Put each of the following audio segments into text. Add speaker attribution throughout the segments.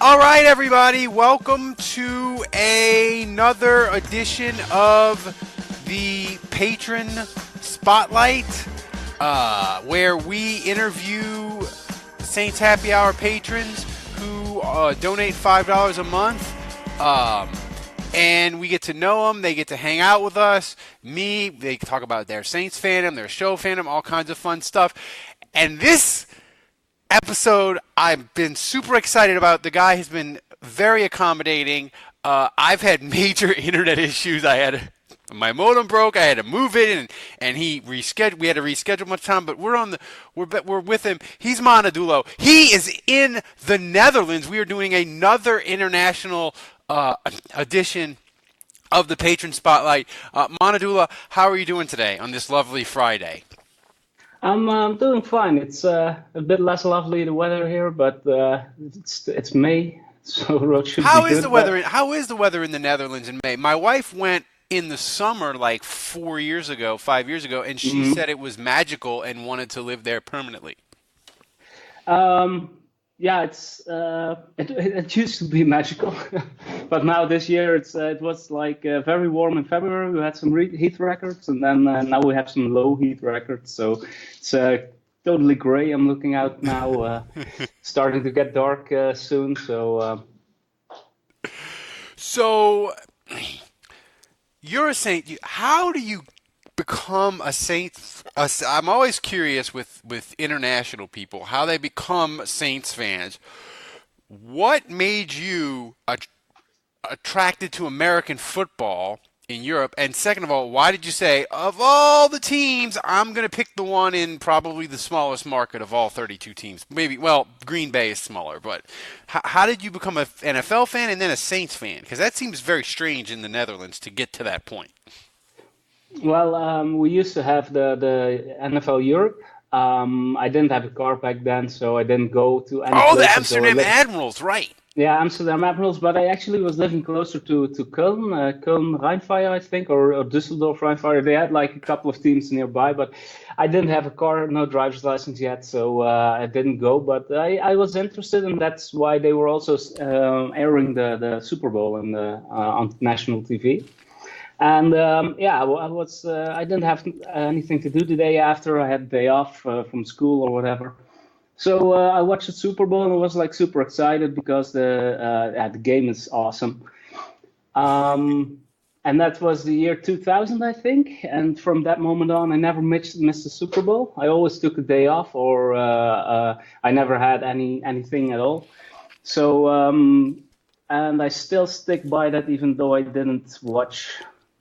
Speaker 1: All right, everybody, welcome to another edition of the Patron Spotlight, where we interview Saints Happy Hour patrons who donate $5 a month. And we get to know them. They get to hang out with us. They talk about their Saints fandom, their show fandom, all kinds of fun stuff. And this episode I've been super excited about. The guy has been very accommodating. I've had major internet issues. My modem broke. I had to move it, and he rescheduled. We had to reschedule much time, but we're with him. He's Monedula. He is in the Netherlands. We are doing another international edition of the Patron Spotlight. Monedula, how are you doing today on this lovely Friday?
Speaker 2: I'm doing fine. It's a bit less lovely the weather here, but it's May, so road should
Speaker 1: How
Speaker 2: be
Speaker 1: is
Speaker 2: good.
Speaker 1: the weather? How is the weather in the Netherlands in May? My wife went in the summer like 5 years ago, and she said it was magical and wanted to live there permanently.
Speaker 2: Yeah, it used to be magical, but now this year it was like very warm in February. We had some heat records, and then now we have some low heat records. So it's totally gray. I'm looking out now, starting to get dark soon.
Speaker 1: So you're a Saint. How do you become a Saint? I'm always curious with international people how they become Saints fans. What made you attracted to American football in Europe? And second of all, why did you say, of all the teams, I'm going to pick the one in probably the smallest market of all 32 teams? Maybe, well, Green Bay is smaller, but how did you become an NFL fan and then a Saints fan? Because that seems very strange in the Netherlands to get to that point.
Speaker 2: Well, we used to have the NFL Europe. I didn't have a car back then, so I didn't go to any
Speaker 1: Oh, the
Speaker 2: places.
Speaker 1: Amsterdam Admirals, right.
Speaker 2: Yeah, Amsterdam Admirals, but I actually was living closer to Köln, Köln Rheinfire, I think, or Düsseldorf Rheinfire. They had like a couple of teams nearby, but I didn't have a car, no driver's license yet, so I didn't go. But I was interested, and that's why they were also airing the Super Bowl on national TV. And yeah, I didn't have anything to do the day after. I had a day off from school or whatever. So I watched the Super Bowl and I was like super excited because the game is awesome. And that was the year 2000, I think. And from that moment on, I never missed the Super Bowl. I always took a day off, or I never had anything at all. So and I still stick by that, even though I didn't watch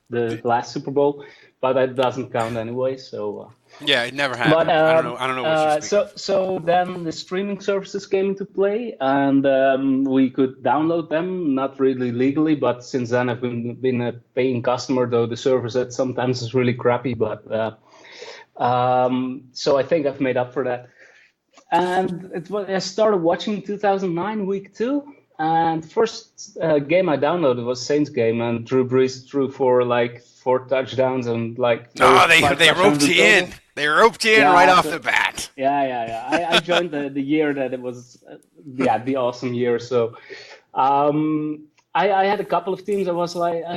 Speaker 2: the last Super Bowl, but that doesn't count anyway. So.
Speaker 1: Yeah, it never happened.
Speaker 2: But
Speaker 1: I don't know what you're speaking of.
Speaker 2: so then the streaming services came into play, and we could download them, not really legally, but since then I've been a paying customer, though the service at sometimes is really crappy. But so I think I've made up for that. And I started watching in 2009, week 2. And first game I downloaded was Saints game, and Drew Brees threw for like 4 touchdowns and like.
Speaker 1: Oh, they roped you in. They roped you in right off the bat.
Speaker 2: Yeah. I joined the year that it was, the awesome year. So, I had a couple of teams I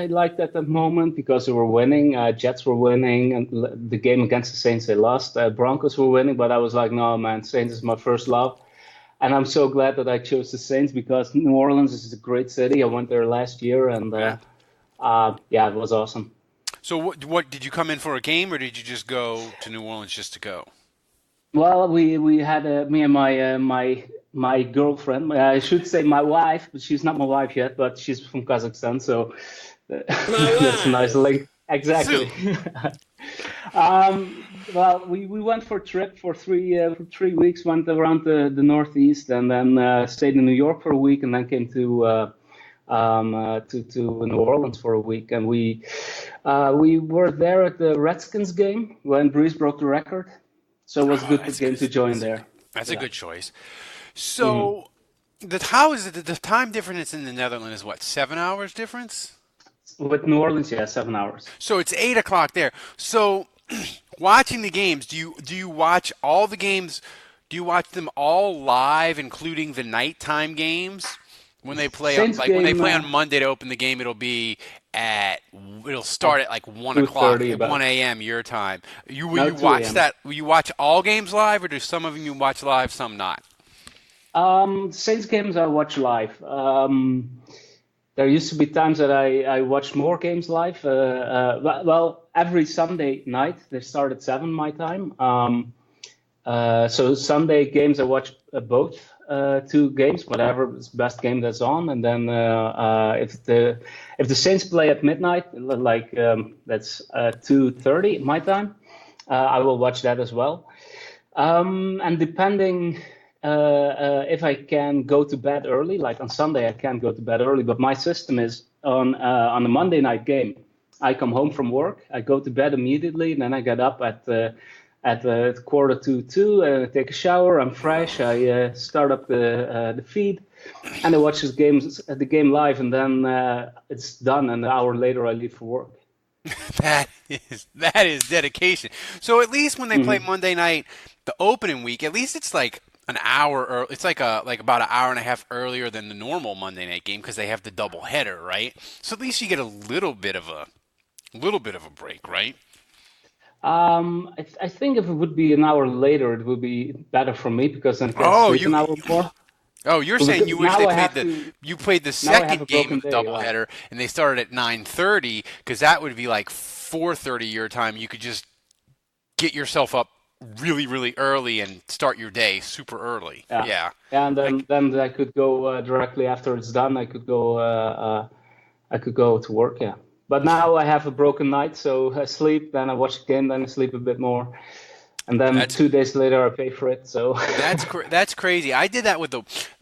Speaker 2: liked at that moment because they were winning. Jets were winning, and the game against the Saints they lost. Broncos were winning, but I was like, no man, Saints is my first love. And I'm so glad that I chose the Saints because New Orleans is a great city. I went there last year, and it was awesome.
Speaker 1: So what did you come in for a game, or did you just go to New Orleans just to go?
Speaker 2: Well, we had me and my girlfriend. I should say my wife, but she's not my wife yet. But she's from Kazakhstan, so that's a nice link. Exactly. Well, we went for a trip for 3 weeks. Went around the Northeast, and then stayed in New York for a week, and then came to New Orleans for a week. And we were there at the Redskins game when Brees broke the record. So it was a good game to join there.
Speaker 1: That's a good choice. So, how is it? The time difference in the Netherlands is what, 7 hours difference?
Speaker 2: With New Orleans, yeah, 7 hours.
Speaker 1: So it's 8 o'clock there. So, watching the games, do you watch all the games? Do you watch them all live, including the nighttime games? When they play
Speaker 2: Saints
Speaker 1: when they
Speaker 2: game
Speaker 1: play on Monday to open the game, it'll start
Speaker 2: at
Speaker 1: at like 1 o'clock,
Speaker 2: 2:30,
Speaker 1: at
Speaker 2: but
Speaker 1: 1 a.m. your time. Will
Speaker 2: now
Speaker 1: you
Speaker 2: 2
Speaker 1: watch
Speaker 2: a.m.
Speaker 1: that? Will you watch all games live, or do some of them you watch live, some not?
Speaker 2: Saints games I watch live. There used to be times that I watched more games live. Well, every Sunday night they start at 7 my time. So Sunday games I watch both two games, whatever is best game that's on, and then if the Saints play at midnight, like that's 2:30 my time, I will watch that as well. And depending if I can go to bed early, like on Sunday I can't go to bed early, but my system is on a Monday night game. I come home from work, I go to bed immediately, and then I get up at 1:45, and I take a shower. I'm fresh. I start up the feed, and I watch the game live, and then it's done. And an hour later, I leave for work.
Speaker 1: That is dedication. So at least when they play Monday night, the opening week, at least it's like an hour or it's like about an hour and a half earlier than the normal Monday night game because they have the double header, right? So at least you get a little bit of a break, right?
Speaker 2: I think if it would be an hour later, it would be better for me because then I can
Speaker 1: Oh,
Speaker 2: sleep an hour more.
Speaker 1: Oh, you're
Speaker 2: But
Speaker 1: saying
Speaker 2: because
Speaker 1: you wish
Speaker 2: now
Speaker 1: they
Speaker 2: I have
Speaker 1: you played the
Speaker 2: now I have a
Speaker 1: second game
Speaker 2: broken
Speaker 1: of the
Speaker 2: day. Like,
Speaker 1: doubleheader and they started at 9:30 because that would be like 4:30 your time. You could just get yourself up really, really early and start your day super early.
Speaker 2: yeah,
Speaker 1: Yeah.
Speaker 2: yeah, and
Speaker 1: Like,
Speaker 2: then I could go directly after it's done. I could go to work. Yeah, but now I have a broken night, so I sleep, then I watch the game, then I sleep a bit more, and then
Speaker 1: that's
Speaker 2: 2 days later I pay for it. So
Speaker 1: that's crazy. I did that with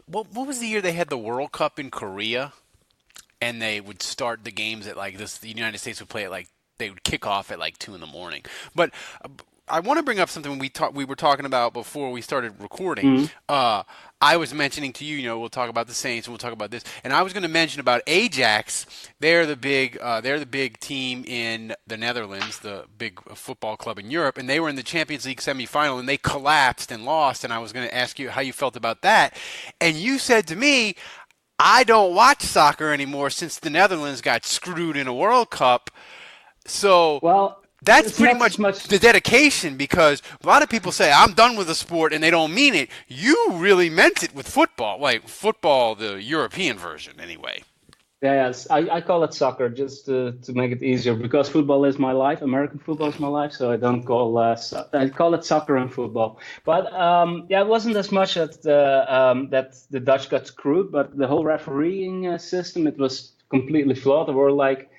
Speaker 1: what was the year they had the World Cup in Korea and they would start the games at like this. The United States would play at like they would kick off at like 2 in the morning. But I want to bring up something we were talking about before we started recording.
Speaker 2: Mhm.
Speaker 1: I was mentioning to you, we'll talk about the Saints and we'll talk about this, and I was going to mention about Ajax. They're the big team in the Netherlands, the big football club in Europe, and they were in the Champions League semifinal and they collapsed and lost. And I was going to ask you how you felt about that, and you said to me, I don't watch soccer anymore since the Netherlands got screwed in a World Cup. So
Speaker 2: well,
Speaker 1: that's
Speaker 2: it's
Speaker 1: pretty
Speaker 2: not
Speaker 1: much
Speaker 2: as much.
Speaker 1: the dedication because a lot of people say, I'm done with the sport and they don't mean it. You really meant it with football, like football, the European version anyway.
Speaker 2: Yeah, yes, I call it soccer just to make it easier because football is my life. American football is my life, so I don't call I call it soccer and football. But yeah, it wasn't as much that the Dutch got screwed, but the whole refereeing system it was completely flawed. There were like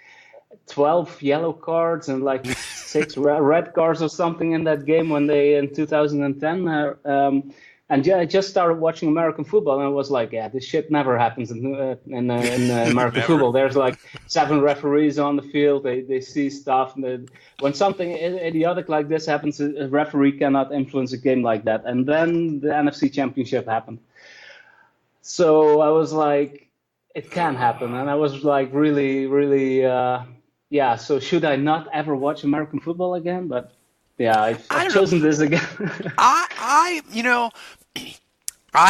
Speaker 2: 12 yellow cards and like six red cards or something in that game when they in 2010. And yeah, I just started watching American football and I was like, yeah, this shit never happens in American
Speaker 1: Never.
Speaker 2: football. There's like 7 referees on the field. They see stuff. And when something idiotic like this happens, a referee cannot influence a game like that. And then the NFC Championship happened. So I was like, it can happen. And I was like, really, really, yeah. So should I not ever watch American football again? But yeah,
Speaker 1: I
Speaker 2: I've
Speaker 1: don't know.
Speaker 2: chosen this again.
Speaker 1: I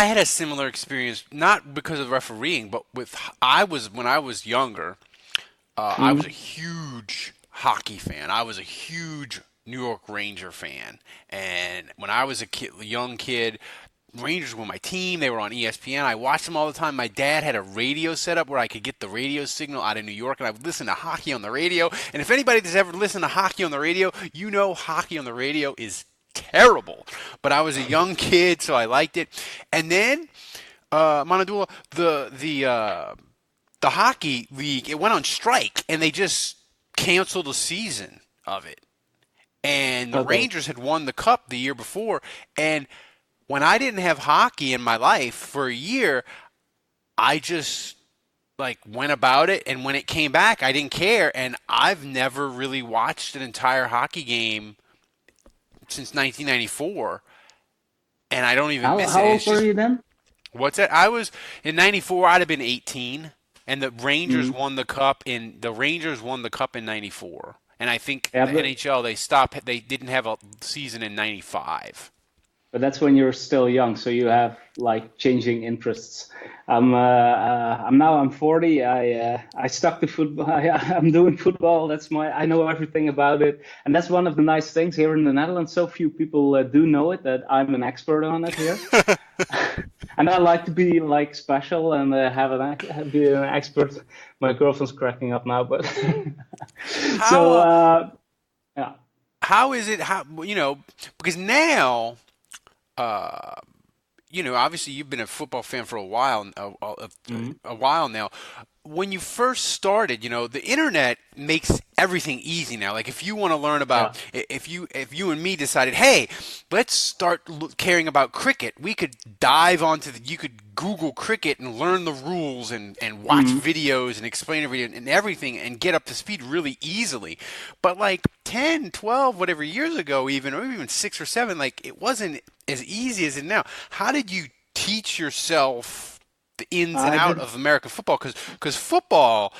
Speaker 1: had a similar experience, not because of refereeing, but when I was younger, I was a huge hockey fan. I was a huge New York Ranger fan, and when I was a young kid, Rangers were my team. They were on ESPN. I watched them all the time. My dad had a radio set up where I could get the radio signal out of New York, and I would listen to hockey on the radio. And if anybody has ever listened to hockey on the radio, you know hockey on the radio is terrible. But I was a young kid, so I liked it. And then Monedula, the hockey league, it went on strike, and they just canceled a season of it. And the
Speaker 2: Okay.
Speaker 1: Rangers had won the cup the year before, and when I didn't have hockey in my life for a year, I just like went about it, and when it came back, I didn't care, and I've never really watched an entire hockey game since 1994, and I don't even miss
Speaker 2: How
Speaker 1: it. It's
Speaker 2: old were
Speaker 1: just
Speaker 2: you then?
Speaker 1: what's that? I was in '94. I'd have been 18, and the Rangers
Speaker 2: Mm.
Speaker 1: won the cup in '94, and I think
Speaker 2: Yeah,
Speaker 1: the NHL they stopped. They didn't have a season in '95.
Speaker 2: but that's when you're still young, so you have like changing interests. I'm 40. I stuck to football. I'm doing football. I know everything about it, and that's one of the nice things here in the Netherlands. So few people do know it that I'm an expert on it here, and I like to be like special and be an expert. My girlfriend's cracking up now, but
Speaker 1: How
Speaker 2: so
Speaker 1: uh,
Speaker 2: yeah.
Speaker 1: how is it? Because now. Uh, Obviously you've been a football fan for a while,
Speaker 2: Mhm.
Speaker 1: a while now. When you first started, the internet makes everything easy now. Like if you want to learn
Speaker 2: Yeah.
Speaker 1: about, if you and me decided, hey, let's start caring about cricket, we could dive you could Google cricket and learn the rules and watch
Speaker 2: Mhm.
Speaker 1: videos and explain everything and everything and get up to speed really easily. But like 10, 12, whatever years ago, even, or even 6 or 7, like it wasn't as easy as it now. How did you teach yourself the ins and
Speaker 2: I
Speaker 1: out
Speaker 2: did.
Speaker 1: of American football? Because football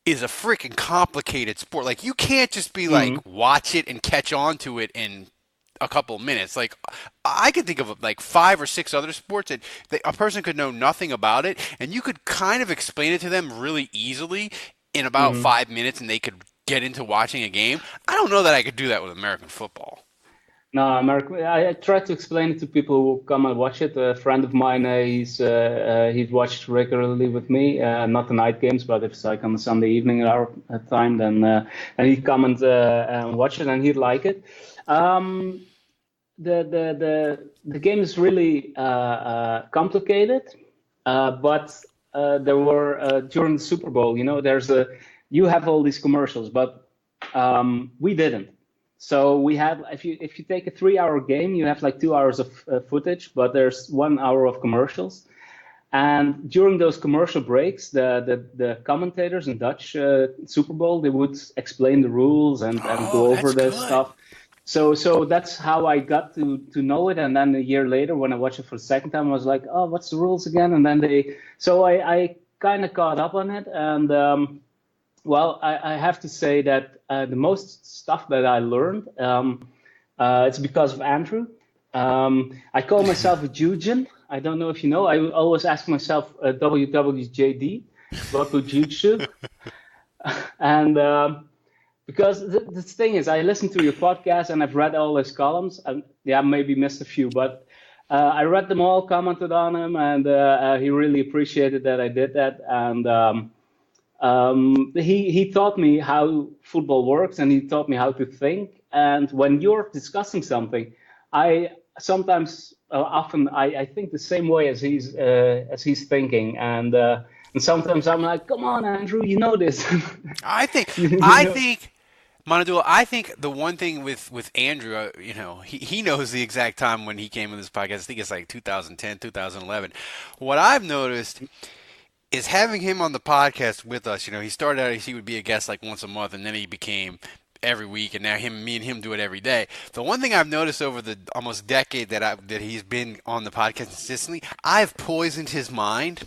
Speaker 1: is a freaking complicated sport. Like you can't just be like
Speaker 2: Mhm.
Speaker 1: watch it and catch on to it in a couple of minutes. Like I could think of like 5 or 6 other sports that a person could know nothing about it, and you could kind of explain it to them really easily in about
Speaker 2: Mhm.
Speaker 1: 5 minutes, and they could get into watching a game. I don't know that I could do that with American football.
Speaker 2: No, American. I try to explain it to people who come and watch it. A friend of mine, he's watched regularly with me. Not the night games, but if it's like on a Sunday evening at our time, then and he'd come and watch it, and he'd like it. Um, the game is really complicated, but there were during the Super Bowl, you have all these commercials, but we didn't. So we had if you take a 3 hour game, you have like 2 hours of footage, but there's 1 hour of commercials. And during those commercial breaks, the commentators in Dutch Super Bowl, they would explain the rules and
Speaker 1: Oh,
Speaker 2: go over
Speaker 1: that's
Speaker 2: the
Speaker 1: good.
Speaker 2: stuff. So that's how I got to know it. And then a year later, when I watched it for the second time, I was like, oh, what's the rules again? And then I kind of caught up on it. And well, I have to say that the most stuff that I learned, it's because of Andrew. I call myself a Jujin. I don't know if you know. I always ask myself WWJD, what would Jujitsu? And because the thing is, I listened to your podcast and I've read all his columns. And yeah, maybe missed a few, but I read them all, commented on them, and he really appreciated that I did that. And he taught me how football works, and he taught me how to think. And when you're discussing something, I sometimes, often, I think the same way as he's thinking, and sometimes I'm like, "Come on, Andrew, you know this."
Speaker 1: I think
Speaker 2: you
Speaker 1: I
Speaker 2: know?
Speaker 1: think Monedula, I think the one thing with Andrew, he knows the exact time when he came in this podcast. I think it's like 2010, 2011. What I've noticed is having him on the podcast with us. He started out he would be a guest like once a month, and then he became every week, and now me and him do it every day. The one thing I've noticed over the almost decade that he's been on the podcast consistently, I've poisoned his mind.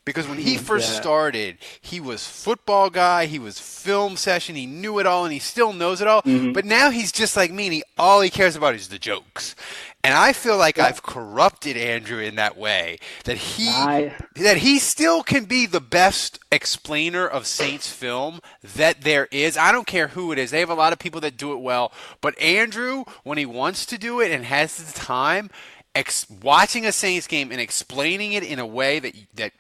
Speaker 1: Because when he first
Speaker 2: Yeah.
Speaker 1: started, he was football guy, he was film session, he knew it all, and he still knows it all. But
Speaker 2: Hmm.
Speaker 1: now he's just like me, and all he cares about is the jokes. And I feel like
Speaker 2: Yeah.
Speaker 1: I've corrupted Andrew in that way,
Speaker 2: I.
Speaker 1: that he still can be the best explainer of Saints film that there is. I don't care who it is. They have a lot of people that do it well, but Andrew, when he wants to do it and has the time, watching a Saints game and explaining it in a way that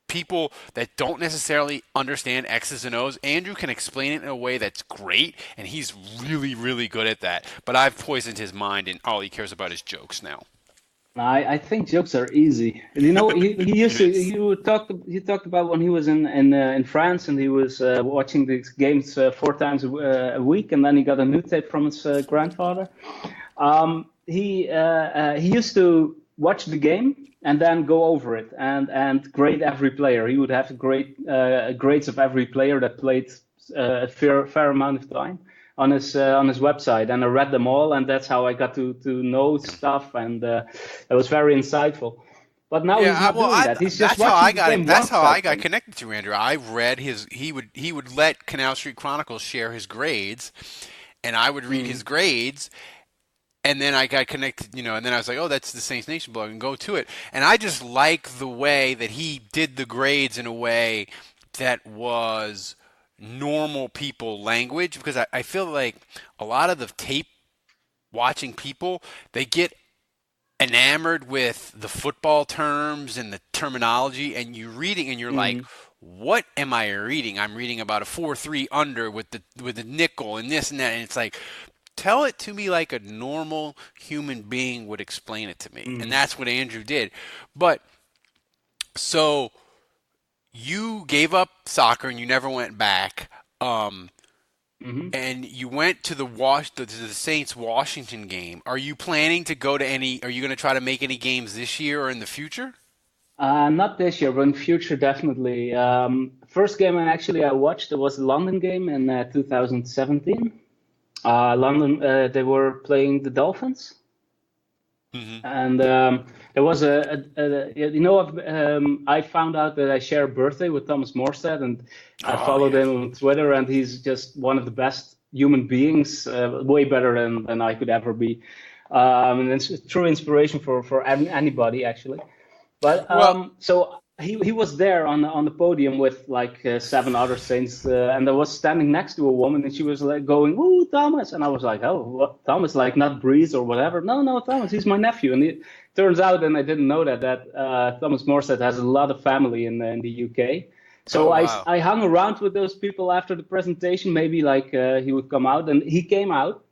Speaker 1: people that don't necessarily understand X's and O's, Andrew can explain it in a way that's great, and he's really, really good at that. But I've poisoned his mind, and all he cares about is jokes now.
Speaker 2: I think jokes are easy. You know, he
Speaker 1: It
Speaker 2: used to
Speaker 1: is.
Speaker 2: he talked about when he was in France and he was watching these games 4 times a week, and then he got a new tape from his grandfather. He used to watch the game and then go over it and grade every player. He would have grades of every player that played a fair amount of time on his website, and I read them all, and that's how I got to know stuff, and it was very insightful. But now
Speaker 1: Yeah,
Speaker 2: he's not doing that. He's just
Speaker 1: that's how I
Speaker 2: watching the
Speaker 1: got him.
Speaker 2: game
Speaker 1: That's
Speaker 2: once,
Speaker 1: how
Speaker 2: I
Speaker 1: I got
Speaker 2: think.
Speaker 1: connected to Andrew. I read his. He would let Canal Street Chronicles share his grades, and I would read his
Speaker 2: Mm,
Speaker 1: grades, and then I got connected, and then I was like, oh, that's the Saints Nation blog, and go to it. And I just like the way that he did the grades in a way that was normal people language, because I feel like a lot of the tape watching people, they get enamored with the football terms and the terminology, and you're reading and you're like,
Speaker 2: Hmm.
Speaker 1: what am I reading? I'm reading about a 4-3 under with the nickel and this and that, and it's like, tell it to me like a normal human being would explain it to me. And
Speaker 2: Hmm.
Speaker 1: that's what Andrew did. But so you gave up soccer and you never went back.
Speaker 2: Hmm.
Speaker 1: And you went to the Saints Washington game. Are you planning to go to any? Are you going to try to make any games this year or in the future?
Speaker 2: Not this year, but in future, definitely. First game I watched, it was the London game in 2017. London, they were playing the Dolphins.
Speaker 1: Hmm.
Speaker 2: And there was I found out that I share a birthday with Thomas Morstead, and I
Speaker 1: Oh
Speaker 2: followed
Speaker 1: yeah.
Speaker 2: him on Twitter, and he's just one of the best human beings, way better than I could ever be. And it's a true inspiration for anybody, actually. But
Speaker 1: Well,
Speaker 2: so he was there on the podium with like seven other saints, and I was standing next to a woman, and she was like going, "Ooh, Thomas," and I was like, "Oh, what, Thomas? Like not Breeze or whatever?" No, no, Thomas, he's my nephew. And it turns out, and I didn't know that Thomas Morstead has a lot of family in the UK.
Speaker 1: oh
Speaker 2: So
Speaker 1: wow.
Speaker 2: I hung around with those people after the presentation. Maybe like he would come out, and he came out,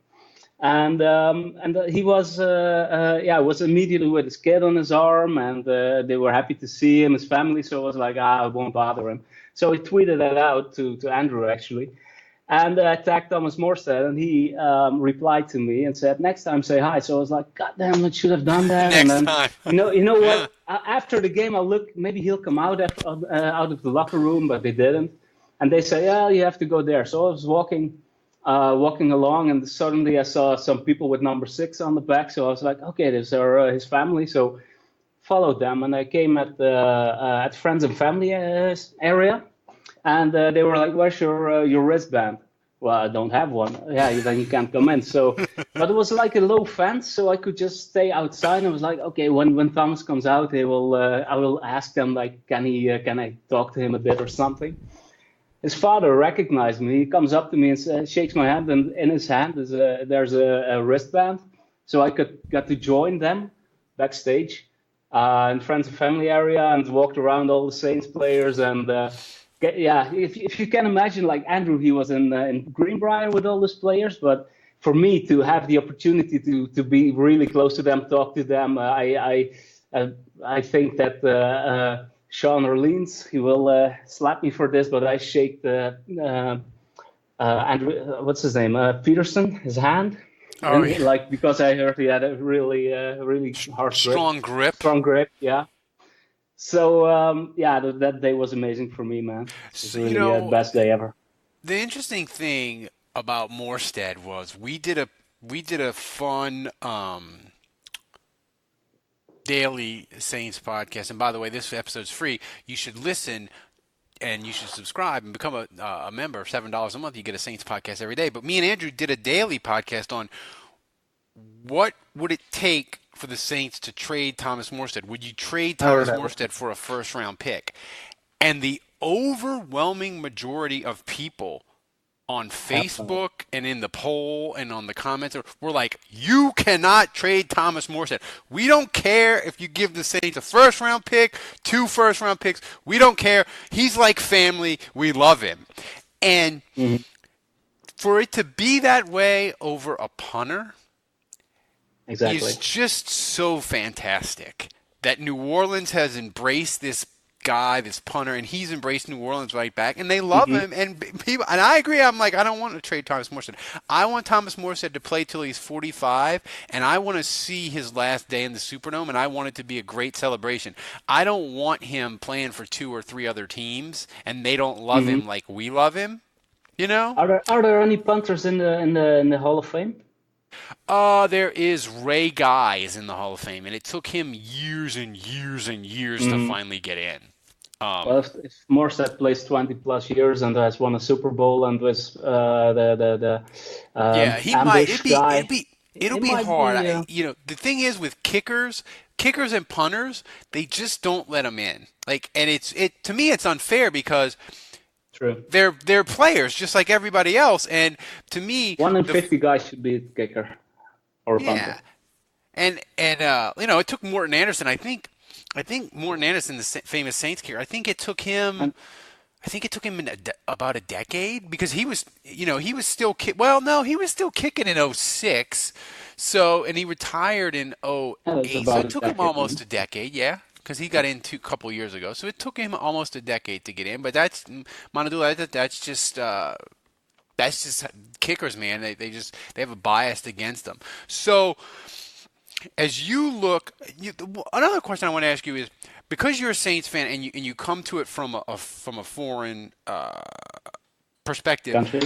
Speaker 2: and he was immediately with his kid on his arm, and they were happy to see him, his family. So I was like, I won't bother him. So he tweeted that out to Andrew actually, and tagged Thomas Morstead, and he replied to me and said, "Next time, say hi." So I was like, "God damn, I should have done that." And
Speaker 1: Next
Speaker 2: then
Speaker 1: time.
Speaker 2: you know
Speaker 1: Yeah.
Speaker 2: what? After the game, I'll look. Maybe he'll come out of the locker room, but they didn't. And they say, "Yeah, you have to go there." So I was walking along, and suddenly I saw some people with number six on the back. So I was like, okay, these are his family. So followed them, and I came at friends and family area, and they were like, "Where's your wristband?" Well, I don't have one. Yeah, then you can't come in. So, but it was like a low fence, so I could just stay outside. And I was like, okay, when Thomas comes out, I will ask them like, can I talk to him a bit or something? His father recognized me. He comes up to me and shakes my hand, and in his hand there's a wristband, so I could got to join them backstage in friends and family area, and walked around all the Saints players, and yeah, if you can imagine, like Andrew, he was in Greenbrier with all those players, but for me to have the opportunity to be really close to them, talk to them, uh, I think that. Sean Orleans. He will slap me for this, but I shake the Andrew, what's his name, Peterson, his hand,
Speaker 1: Oh
Speaker 2: and
Speaker 1: yeah.
Speaker 2: like because I heard he had a really hard grip,
Speaker 1: Strong grip.
Speaker 2: strong grip, yeah. So yeah, that day was amazing for me, man. It was
Speaker 1: So,
Speaker 2: really the best day ever.
Speaker 1: the interesting thing about Morstead was we did a fun daily Saints podcast. And by the way, this episode's free. You should listen and you should subscribe and become a member. $7 a month, you get a Saints podcast every day. But me and Andrew did a daily podcast on what would it take for the Saints to trade Thomas Morstead. Would you trade
Speaker 2: I heard
Speaker 1: Thomas
Speaker 2: that.
Speaker 1: Morstead for a first round pick? And the overwhelming majority of people on
Speaker 2: Hell no.
Speaker 1: Facebook and in the poll and on the comments were like, you cannot trade Thomas Morstead. We don't care if you give the Saints a first round pick, two first round picks. We don't care. He's like family. We love him. And
Speaker 2: Mhm.
Speaker 1: for it to be that way over a punter is
Speaker 2: Exactly.
Speaker 1: just so fantastic that New Orleans has embraced this guy, this punter, and he's embraced New Orleans right back, and they love
Speaker 2: Hmm.
Speaker 1: him. And people, and I agree. I'm like, I don't want to trade Thomas Morstead. I want Thomas Morstead to play till he's 45, and I want to see his last day in the Superdome, and I want it to be a great celebration. I don't want him playing for two or three other teams, and they don't love
Speaker 2: Hmm.
Speaker 1: him like we love him. You know?
Speaker 2: Are there any punters in the Hall of Fame?
Speaker 1: There is Ray Guy is in the Hall of Fame, and it took him years and years and years to
Speaker 2: Mhm.
Speaker 1: finally get in.
Speaker 2: Well,
Speaker 1: Um,
Speaker 2: if Morstead plays 20 plus years and has won a Super Bowl and was the
Speaker 1: yeah, he might.
Speaker 2: ambush
Speaker 1: It'd be. It'd
Speaker 2: guy.
Speaker 1: be. it'll
Speaker 2: It
Speaker 1: be
Speaker 2: might
Speaker 1: hard.
Speaker 2: be.
Speaker 1: The thing is with kickers and punters, they just don't let them in. Like, and to me, it's unfair because
Speaker 2: True.
Speaker 1: they're players just like everybody else. And to me,
Speaker 2: One in 50 guys should be a kicker or a punter.
Speaker 1: yeah, it took Morton Anderson. I think Morton Anderson, the famous Saints kicker.
Speaker 2: And
Speaker 1: I think it took him about a decade because he was still well, no, he was still kicking in '06. So, and he retired in
Speaker 2: it's
Speaker 1: '08. So
Speaker 2: about
Speaker 1: it
Speaker 2: a
Speaker 1: took him
Speaker 2: decade.
Speaker 1: almost a decade, yeah, because he got into a couple years ago. So it took him almost a decade to get in. But that's Monedula. That's just kickers, man. They have a bias against them. So as you look, another question I want to ask you is because you're a Saints fan and you come to it from a foreign perspective,
Speaker 2: Country.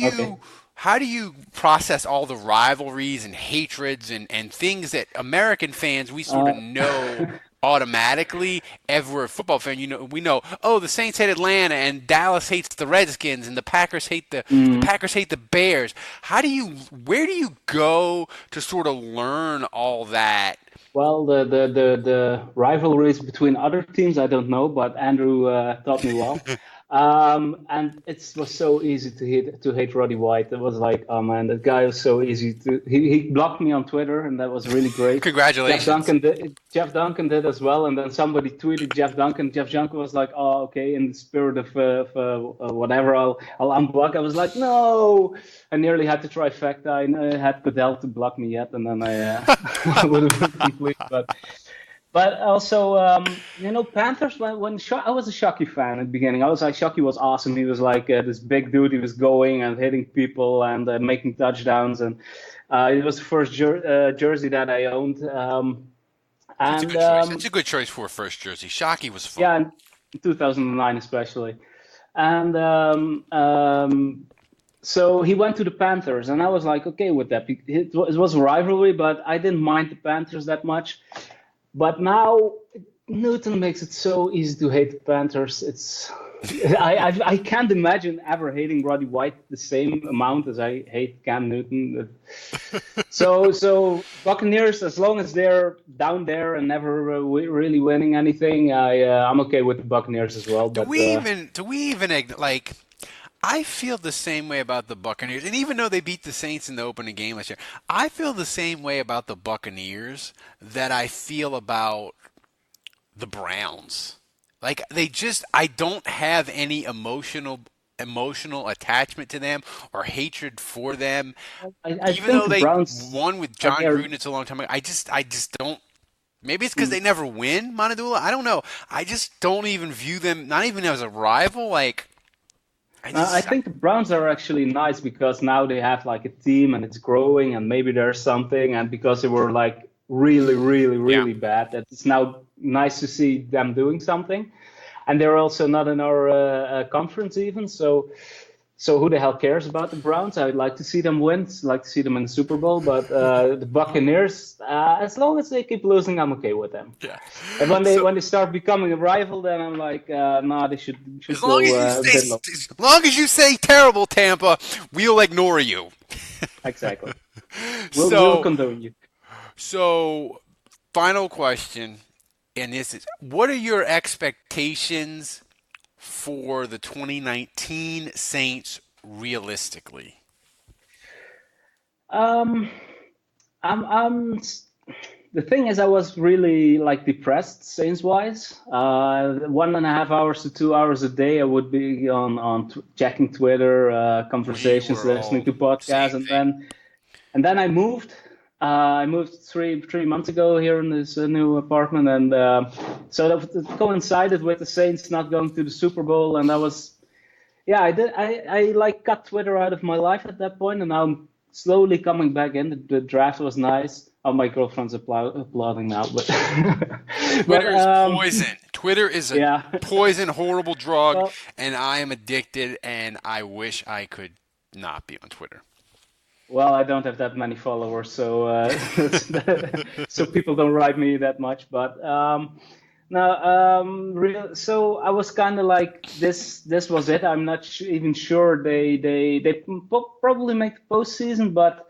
Speaker 2: Okay.
Speaker 1: how do you process all the rivalries and hatreds and things that American fans we sort of
Speaker 2: Uh,
Speaker 1: know automatically? If we're a football fan, we know, oh, the Saints hate Atlanta and Dallas hates the Redskins and the
Speaker 2: mm,
Speaker 1: Packers hate the Bears. Where do you go to sort of learn all that?
Speaker 2: well, the rivalries between other teams, I don't know, but Andrew taught me well. And it was so easy to hate Roddy White. It was like, oh man, that guy was so easy to. He blocked me on Twitter, and that was really great.
Speaker 1: Congratulations.
Speaker 2: Jeff Duncan did as well, and then somebody tweeted Jeff Duncan. Jeff Duncan was like, "Oh, okay." In the spirit of whatever, I'll unblock. I was like, "No!" I nearly had to trifecta. I had Goodell to block me yet, and then I would have been complete. But also, Panthers. I was a Shockey fan at the beginning. I was like, Shockey was awesome. He was like this big dude. He was going and hitting people and making touchdowns, and it was the first jersey that I owned.
Speaker 1: That's a
Speaker 2: And
Speaker 1: good choice. That's a good choice for a first jersey. Shockey was fun.
Speaker 2: yeah, in 2009 especially. And so he went to the Panthers, and I was like, okay with that. It was a rivalry, but I didn't mind the Panthers that much. But now Newton makes it so easy to hate the Panthers. I can't imagine ever hating Roddy White the same amount as I hate Cam Newton. So Buccaneers, as long as they're down there and never really winning anything, I'm okay with the Buccaneers as well.
Speaker 1: Do
Speaker 2: But
Speaker 1: we even like? I feel the same way about the Buccaneers, and even though they beat the Saints in the opening game last year, I feel the same way about the Buccaneers that I feel about the Browns. Like I don't have any emotional attachment to them or hatred for them,
Speaker 2: I
Speaker 1: even
Speaker 2: think
Speaker 1: though
Speaker 2: the
Speaker 1: they
Speaker 2: Browns
Speaker 1: won with
Speaker 2: are
Speaker 1: John
Speaker 2: there.
Speaker 1: Gruden. It's a long time ago. I just don't. Maybe it's because they never win, Monedula. I don't know. I just don't even view them, not even as a rival. Like I
Speaker 2: I
Speaker 1: just.
Speaker 2: think the Browns are actually nice because now they have like a team and it's growing and maybe there's something and because they were like really, really,
Speaker 1: Yeah.
Speaker 2: really bad, that it's now nice to see them doing something. And they're also not in our conference even, so who the hell cares about the Browns? I would like to see them win, like to see them in the Super Bowl, but the Buccaneers, as long as they keep losing, I'm okay with them.
Speaker 1: Yeah.
Speaker 2: And when they
Speaker 1: So
Speaker 2: when they start becoming a rival, then I'm like, nah, they should
Speaker 1: as long
Speaker 2: go
Speaker 1: as you
Speaker 2: a bit
Speaker 1: say
Speaker 2: low.
Speaker 1: as long as you say terrible Tampa, we'll ignore you.
Speaker 2: Exactly. We'll
Speaker 1: So
Speaker 2: condone you.
Speaker 1: so final question, and this is what are your expectations for the 2019 Saints realistically?
Speaker 2: Um, I'm the thing is, I was really like depressed Saints wise. 1.5 hours to 2 hours a day, I would be on checking Twitter,
Speaker 1: We
Speaker 2: conversations,
Speaker 1: were
Speaker 2: listening
Speaker 1: all
Speaker 2: to podcasts,
Speaker 1: same
Speaker 2: and
Speaker 1: thing.
Speaker 2: then I moved. I moved three months ago here in this new apartment, and so that coincided with the Saints not going to the Super Bowl, and that was yeah, I did. I like cut Twitter out of my life at that point, and now I'm slowly coming back in. The draft was nice. Oh, my girlfriend's applauding now, but but
Speaker 1: Twitter is poison. Twitter is a
Speaker 2: yeah.
Speaker 1: poison, horrible drug,
Speaker 2: Well,
Speaker 1: and I am addicted, and I wish I could not be on Twitter.
Speaker 2: well, I don't have that many followers, so so people don't write me that much. But no, so I was kind of like this. This was it. I'm not even sure they probably make the postseason, but.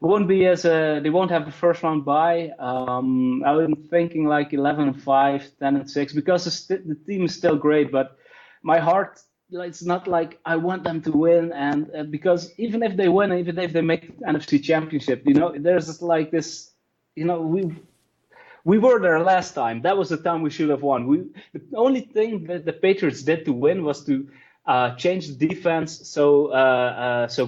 Speaker 2: It won't be as they won't have the first round bye. I'm thinking like 11-5, 10-6, because the team is still great. But my heart, like, it's not like I want them to win, and because even if they win, even if they make the NFC Championship, there's just like this, we were there last time. That was the time we should have won. The only thing that the Patriots did to win was to change the defense. So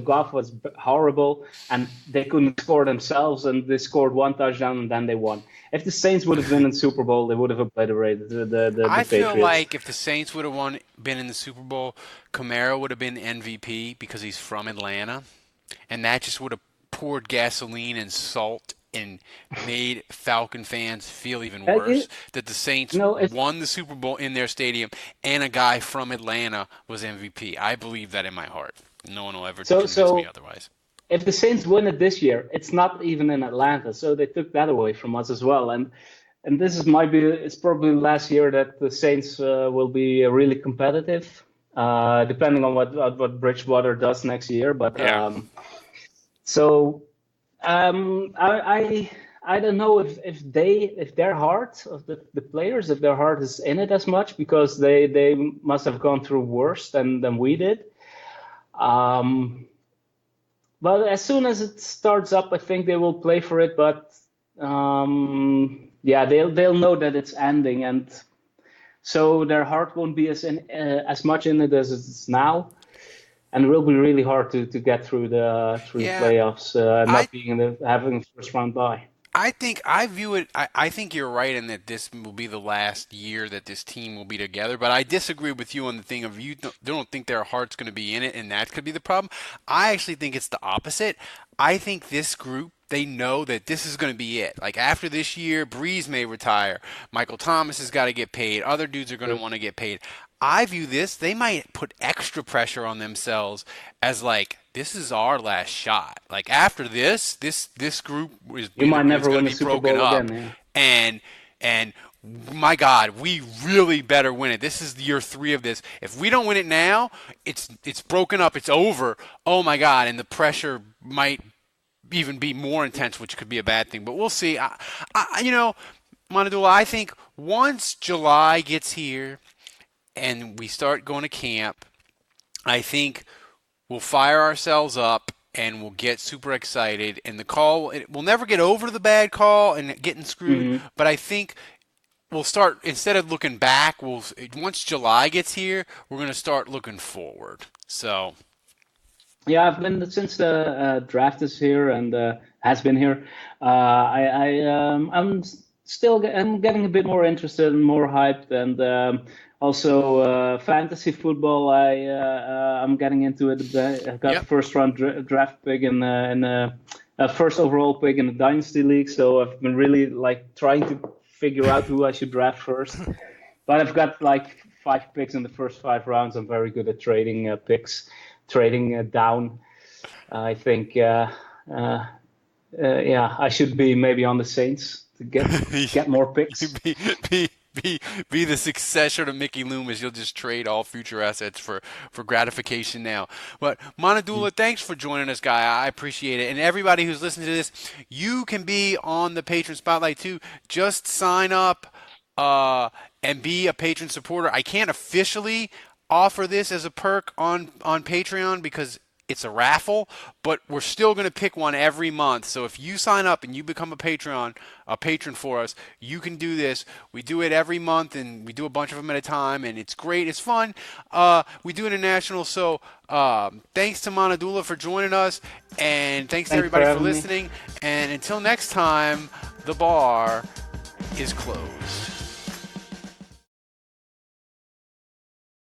Speaker 2: Goff was horrible, and they couldn't score themselves, and they scored one touchdown, and then they won. If the Saints would have been in the Super Bowl, they would have obliterated the
Speaker 1: I feel
Speaker 2: Patriots.
Speaker 1: like if the Saints would have been in the Super Bowl, Camaro would have been MVP because he's from Atlanta, and that just would have poured gasoline and salt and made Falcon fans feel even worse that the Saints won the Super Bowl in their stadium and a guy from Atlanta was MVP. I believe that in my heart. No one will ever convince me otherwise.
Speaker 2: If the Saints win it this year, it's not even in Atlanta, so they took that away from us as well. And this it's probably the last year that the Saints will be really competitive, depending on what Bridgewater does next year. But
Speaker 1: yeah.
Speaker 2: I don't know if their heart of the players, if their heart is in it as much, because they must have gone through worse than we did. But as soon as it starts up, I think they will play for it. But they'll know that it's ending, and so their heart won't be as much in it as it's now. And it will be really hard to get through the playoffs, having first round bye.
Speaker 1: I think I think you're right in that this will be the last year that this team will be together. But I disagree with you on the thing of you don't think their heart's going to be in it, and that could be the problem. I actually think it's the opposite. I think this group, they know that this is going to be it. Like after this year, Breeze may retire. Michael Thomas has got to get paid. Other dudes are going to want to get paid. I view this, they might put extra pressure on themselves as like, this is our last shot. Like after this group is going to be broken up. Again, yeah. And my God, we really better win it. This is year 3 of this. If we don't win it now, it's broken up. It's over. Oh my God. And the pressure might even be more intense, which could be a bad thing. But we'll see. Monedula, I think once July gets here and we start going to camp, I think we'll fire ourselves up and we'll get super excited. And we'll never get over the bad call and getting screwed. Mm-hmm. But I think we'll start, instead of looking back, once July gets here, we're going to start looking forward. So.
Speaker 2: Yeah, I've been since the draft is here and has been here. I'm getting a bit more interested and more hyped, and also fantasy football. I'm getting into it. I've got first round draft pick and first overall pick in the dynasty league. So I've been really trying to figure out who I should draft first. But I've got 5 picks in the first 5 rounds. I'm very good at trading picks. Trading down, I think. I should be maybe on the Saints to get more picks.
Speaker 1: Be the successor to Mickey Loomis. You'll just trade all future assets for gratification now. But Monedula, thanks for joining us, guy. I appreciate it. And everybody who's listening to this, you can be on the Patron Spotlight too. Just sign up and be a patron supporter. I can't officially offer this as a perk on Patreon because it's a raffle, but we're still going to pick one every month. So if you sign up and you become a patron for us, you can do this. We do it every month, and we do a bunch of them at a time, and it's great. It's fun. We do international. So thanks to Monedula for joining us, and thanks to everybody for listening. And until next time, the bar is closed.